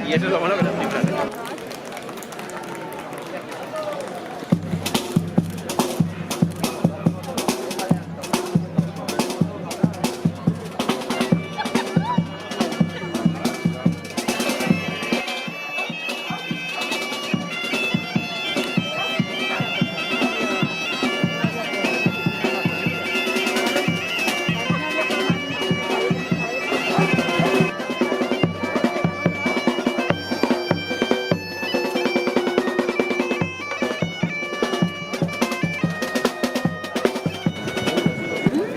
Y eso es lo bueno que las cifras.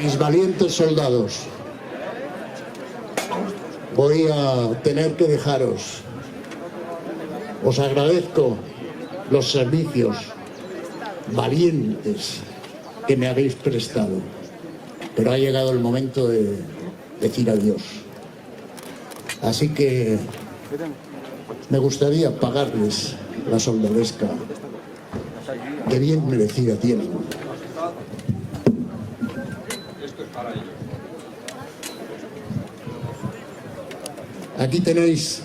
Mis valientes soldados, voy a tener que dejaros. Os agradezco los servicios valientes que me habéis prestado, pero ha llegado el momento de decir adiós. Así que me gustaría pagarles la soldadesca que bien merecida tienen. Aquí tenéis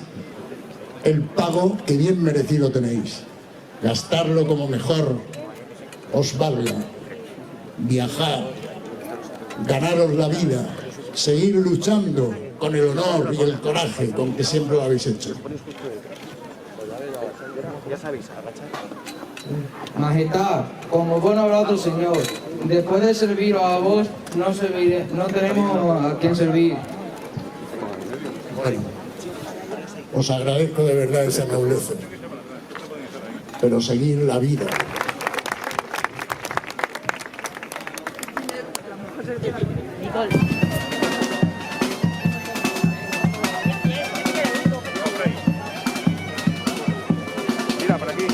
el pago que bien merecido tenéis. Gastarlo como mejor os valga. Viajar, ganaros la vida, seguir luchando con el honor y el coraje con que siempre lo habéis hecho. Majestad, como buen obrado señor, después de serviros a vos, no tenemos a quién servir. Bueno, os agradezco de verdad esa nobleza, pero seguir la vida. Mira, por aquí.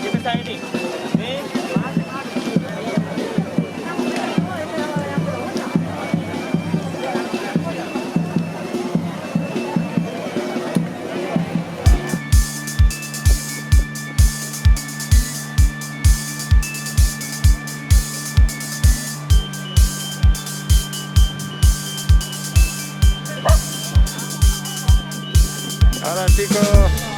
¿Quién está ahí? Ahora chicos.